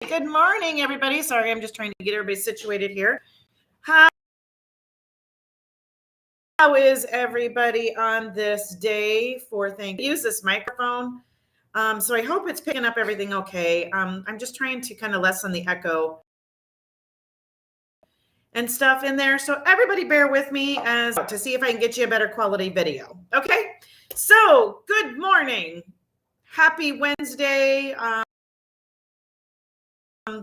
Good morning, everybody. Sorry, I'm just trying to get everybody situated here. How is everybody on this day for Thanksgiving? Use this microphone. So I hope it's picking up everything okay. I'm just trying to kind of lessen the echo and stuff in there. So everybody bear with me as to see if I can get you a better quality video. Okay. So good morning. Happy Wednesday.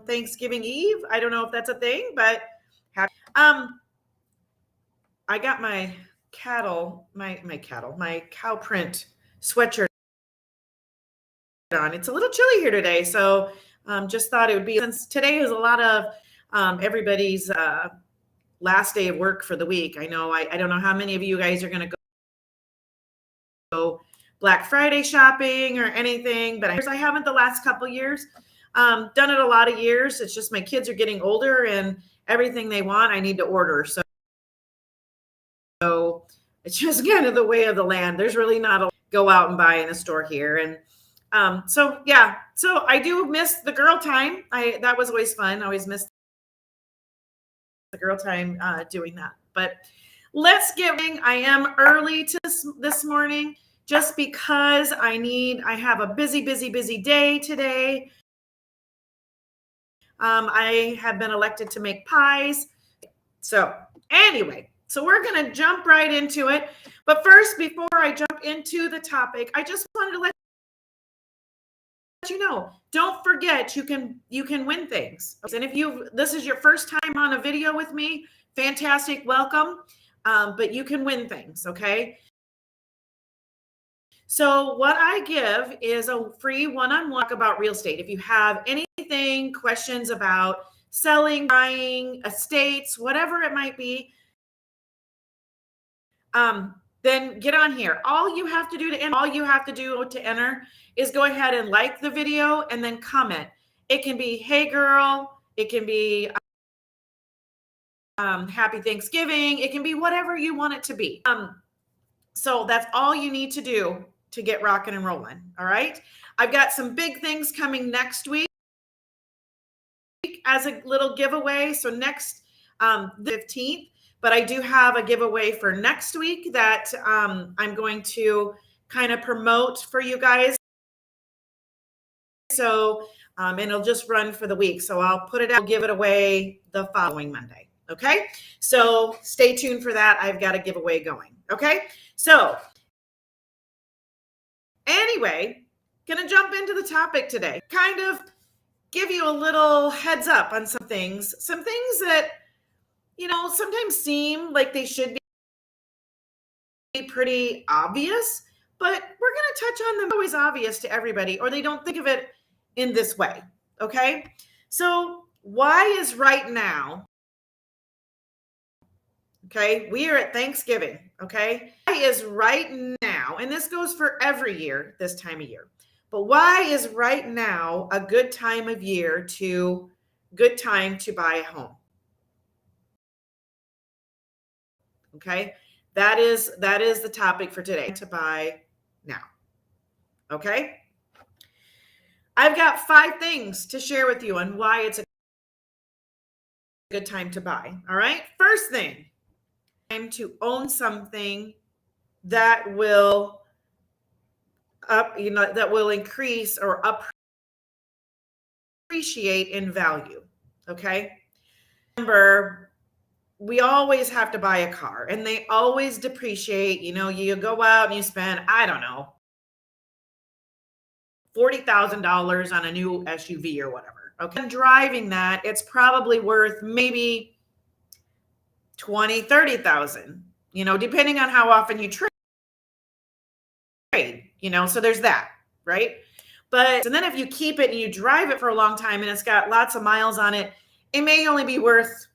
Thanksgiving Eve. I don't know if that's a thing, but happy. I got my my cow print sweatshirt on. It's a little chilly here today, so just thought it would be, since today is a lot of everybody's last day of work for the week. I know I don't know how many of you guys are going to go Black Friday shopping or anything, but I haven't the last couple years. Done it a lot of years. It's just my kids are getting older and everything they want I need to order. So it's just kind of the way of the land. There's really not a go out and buy in a store here. And so I do miss the girl time. That was always fun. I always miss the girl time doing that. But let's get going. I am early to this morning just because I have a busy day today. I have been elected to make pies. So anyway, so we're going to jump right into it. But first, before I jump into the topic, I just wanted to let you know, don't forget you can win things. And if this is your first time on a video with me, fantastic, welcome. But you can win things, okay? So what I give is a free one-on-one about real estate. If you have anything, questions about selling, buying, estates, whatever it might be, then get on here. All you have to do to enter is go ahead and like the video and then comment. It can be, hey girl, it can be happy Thanksgiving, it can be whatever you want it to be. So that's all you need to do to get rocking and rolling. All right. I've got some big things coming next week as a little giveaway. So next the 15th, but I do have a giveaway for next week that I'm going to kind of promote for you guys. So and it'll just run for the week. So I'll put it out, give it away the following Monday. Okay. So stay tuned for that. I've got a giveaway going. Okay. So anyway, gonna jump into the topic today. Kind of give you a little heads up on some things that, sometimes seem like they should be pretty obvious, but we're going to touch on them. Always obvious to everybody, or they don't think of it in this way. Okay. So why is right now? Okay. We are at Thanksgiving. Okay. Why is right now? And this goes for every year, this time of year, but why is right now a good time of year to buy a home? Okay. That is the topic for today, to buy now. Okay. I've got 5 things to share with you on why it's a good time to buy. All right. First thing, time to own something that will increase or appreciate in value. Okay. Remember, we always have to buy a car and they always depreciate. You go out and you spend, I don't know, $40,000 on a new SUV or whatever. Okay. And driving that, it's probably worth maybe 20, 30,000, depending on how often you trade, so there's that, right? And then if you keep it and you drive it for a long time and it's got lots of miles on it, it may only be worth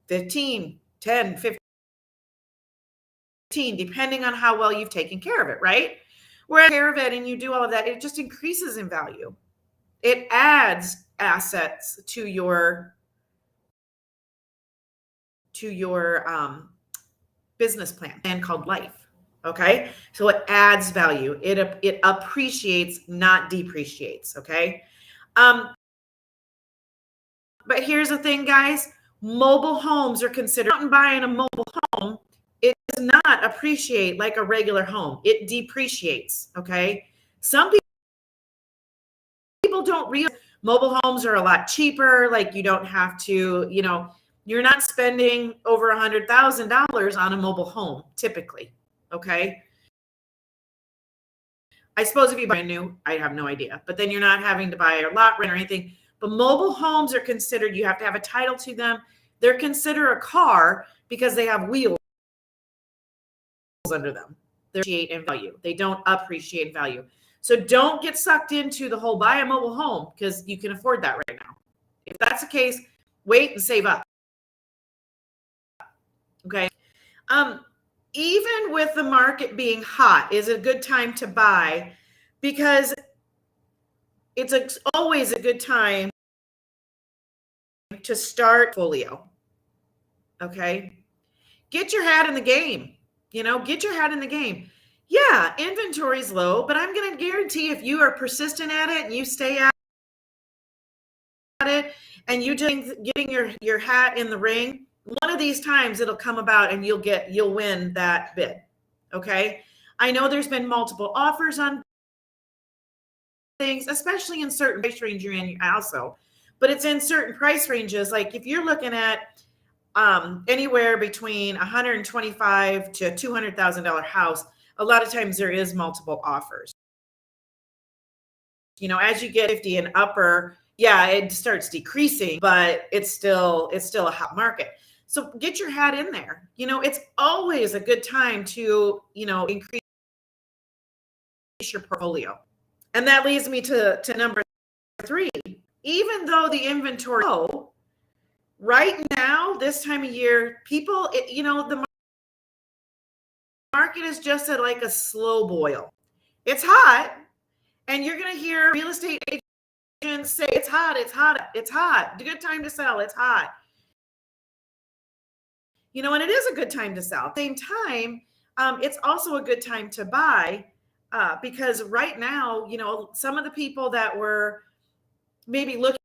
15, 10, 15, depending on how well you've taken care of it, right? Where you take care of it and you do all of that, it just increases in value. It adds assets to your business plan called life. Okay. So it adds value. It appreciates, not depreciates. Okay. But here's the thing, guys. Mobile homes are considered, out and buying a mobile home, it does not appreciate like a regular home. It depreciates, okay? Some people don't realize mobile homes are a lot cheaper. Like you don't have to, you're not spending over $100,000 on a mobile home typically, okay? I suppose if you buy new, I have no idea, but then you're not having to buy a lot rent or anything. But mobile homes are considered, you have to have a title to them. They're considered a car because they have wheels under them. They appreciate in value. They don't appreciate in value. So don't get sucked into the whole buy a mobile home because you can afford that right now. If that's the case, wait and save up. Okay. Even with the market being hot, is it a good time to buy? Because it's always a good time to start portfolio. Okay. Get your hat in the game. Get your hat in the game. Yeah, inventory's low, but I'm going to guarantee if you are persistent at it and you stay at it and you just getting your hat in the ring, one of these times it'll come about and you'll win that bid. Okay. I know there's been multiple offers on things, especially in certain price range you're in also, but it's in certain price ranges. Like if you're looking at anywhere between $125,000 to $200,000 house, a lot of times there is multiple offers. As you get 50 and upper, yeah, it starts decreasing, but it's still a hot market. So get your hat in there. It's always a good time to, increase your portfolio. And that leads me to number 3. Even though the inventory is low, right now, this time of year, people, the market is just at like a slow boil. It's hot, and you're going to hear real estate agents say, it's hot, it's hot, it's hot. It's a good time to sell, it's hot. And it is a good time to sell. At the same time, it's also a good time to buy because right now, some of the people that were maybe looking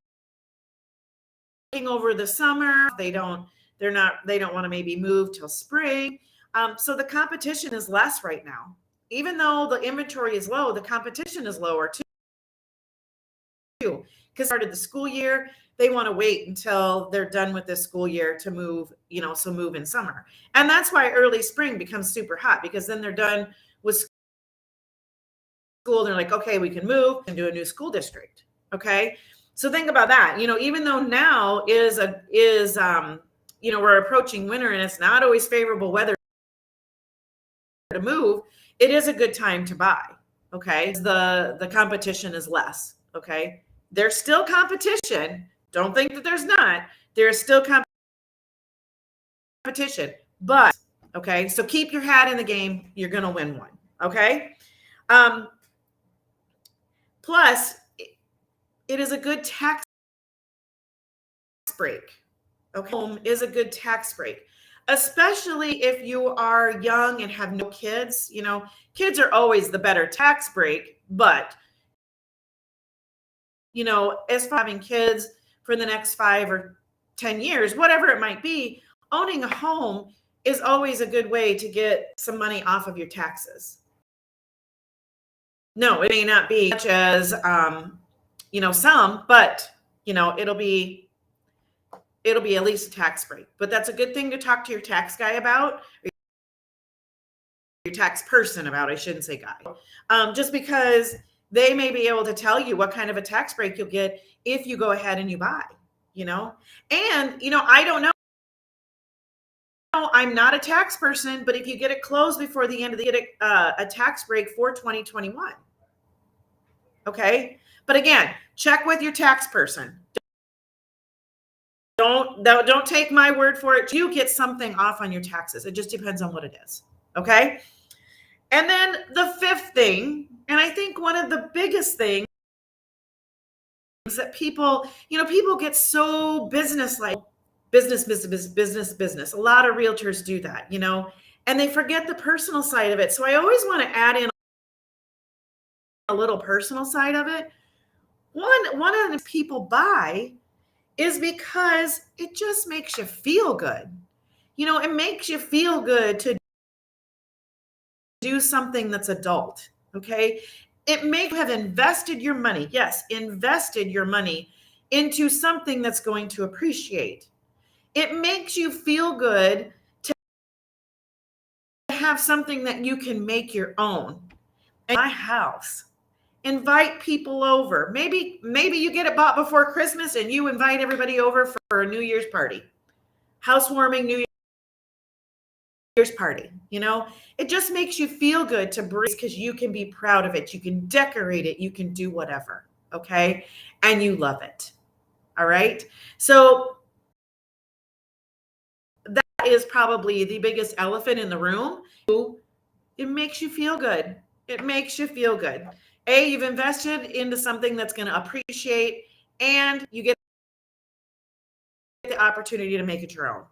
over the summer, they don't want to maybe move till spring. So the competition is less right now. Even though the inventory is low, the competition is lower too. Because started the school year, they want to wait until they're done with this school year to move, so move in summer. And that's why early spring becomes super hot, because then they're done with school. They're like, okay, we can move and do a new school district. Okay. So think about that. Even though now is we're approaching winter and it's not always favorable weather to move, it is a good time to buy. Okay. The competition is less. Okay. There's still competition. Don't think that there's not. There's still competition, but okay. So keep your hat in the game. You're going to win one. Okay. Plus, it is a good tax break. Okay. Home is a good tax break, especially if you are young and have no kids. Kids are always the better tax break, but as for having kids for the next 5 or 10 years, whatever it might be, owning a home is always a good way to get some money off of your taxes. No, it may not be much as, some, but, it'll be at least a tax break. But that's a good thing to talk to your tax guy about, your tax person about, I shouldn't say guy, just because they may be able to tell you what kind of a tax break you'll get if you go ahead and you buy, and, I don't know. I'm not a tax person, but if you get it closed before the end of the year, a tax break for 2021. Okay. But again, check with your tax person. Don't take my word for it. You get something off on your taxes. It just depends on what it is. Okay. And then the 5th thing, and I think one of the biggest things that people get so business-like, business. A lot of realtors do that, and they forget the personal side of it. So I always want to add in a little personal side of it. One of the people buy is because it just makes you feel good. You know, it makes you feel good to do something that's adult. Okay. It may have invested your money. Yes, invested your money into something that's going to appreciate. It makes you feel good to have something that you can make your own. In my house, invite people over. Maybe you get it bought before Christmas and you invite everybody over for a New Year's party, housewarming New Year's party. You know, it just makes you feel good to bring, because you can be proud of it. You can decorate it. You can do whatever. Okay. And you love it. All right. So that is probably the biggest elephant in the room. It makes you feel good. It makes you feel good. You've invested into something that's going to appreciate, and you get the opportunity to make it your own.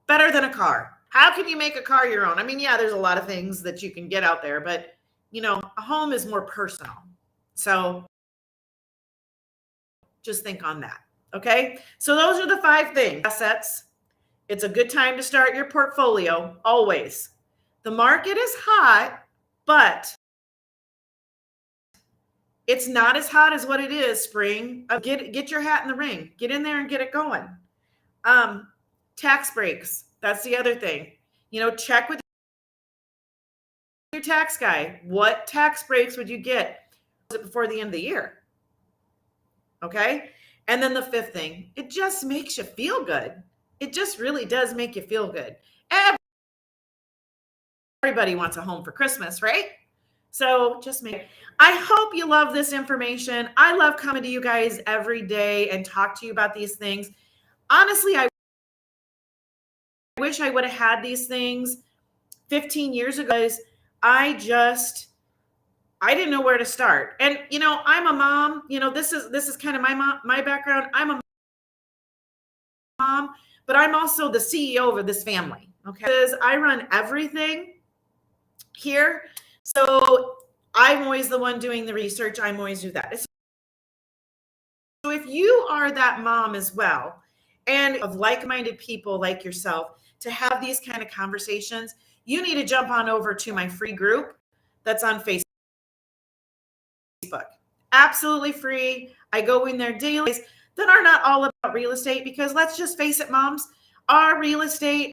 Better than a car. How can you make a car your own? I mean, yeah, there's a lot of things that you can get out there, but you know, a home is more personal. So just think on that. Okay. So those are the 5 things. Assets. It's a good time to start your portfolio. Always. The market is hot, but it's not as hot as what it is spring. Get your hat in the ring. Get in there and get it going. Tax breaks. That's the other thing. You know, check with your tax guy. What tax breaks would you get before the end of the year? Okay. And then the 5th thing, it just makes you feel good. It just really does make you feel good. Everybody wants a home for Christmas, right? So I hope you love this information. I love coming to you guys every day and talk to you about these things. Honestly, I wish I would have had these things 15 years ago. I didn't know where to start. And you know, I'm a mom. You know, this is kind of my background. I'm a mom, but I'm also the CEO of this family. Okay, because I run everything here. So I'm always the one doing the research. I'm always do that. So if you are that mom as well, and of like-minded people like yourself to have these kind of conversations, you need to jump on over to my free group that's on Facebook. Absolutely free. I go in there daily that are not all about real estate, because let's just face it, moms, our real estate,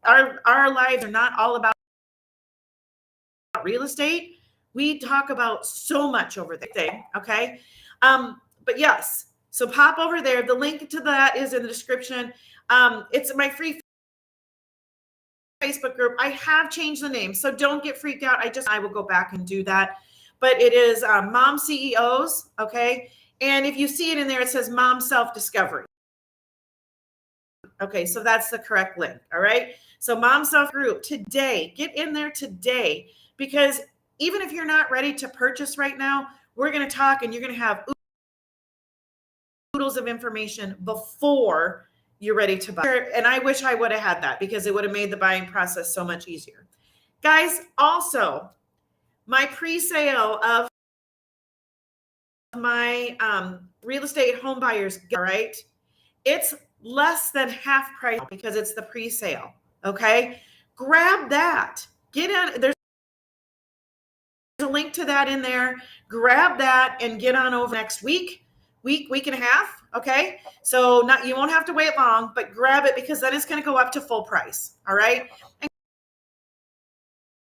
our lives are not all about real estate. We talk about so much over there. Okay. But yes, so pop over there. The link to that is in the description. It's my free Facebook group. I have changed the name, so don't get freaked out. I will go back and do that. But it is Mom CEOs, okay? And if you see it in there, it says Mom Self-Discovery. Okay, so that's the correct link, all right? So Mom Self Group today, get in there today, because even if you're not ready to purchase right now, we're going to talk and you're going to have oodles of information before you're ready to buy. And I wish I would have had that, because it would have made the buying process so much easier. Guys, also, my pre-sale of my real estate home buyers, all right? It's less than half price because it's the pre-sale, okay? Grab that. Get in. There's a link to that in there. Grab that and get on over next week and a half, okay? So you won't have to wait long, but grab it, because then it's going to go up to full price, all right? And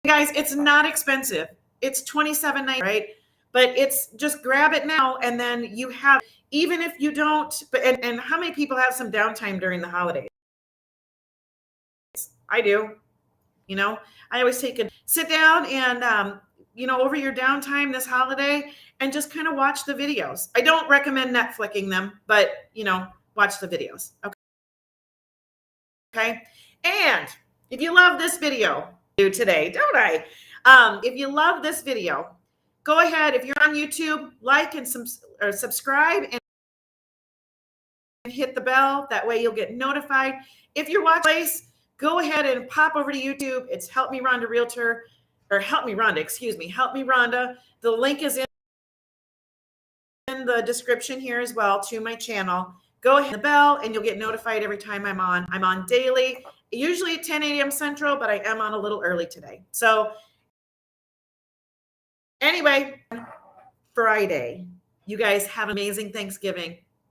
guys, it's not expensive. It's $27.90, right? But it's just grab it now, and then you have, even if you don't, and how many people have some downtime during the holidays? I do. You know, I always sit down and, you know, over your downtime this holiday, and just kind of watch the videos. I don't recommend Netflixing them, but, you know, watch the videos. Okay. And if you love this video today, don't I? If you love this video, go ahead. If you're on YouTube, like and subscribe and hit the bell. That way you'll get notified. If you're watching, go ahead and pop over to YouTube. It's Help Me Rhonda Realtor, or Help Me Rhonda, excuse me. Help Me Rhonda. The link is in the description here as well to my channel. go ahead the bell and you'll get notified every time I'm on. I'm on daily, usually at 10 a.m. Central, but I am on a little early today. So anyway, Friday, you guys have amazing Thanksgiving.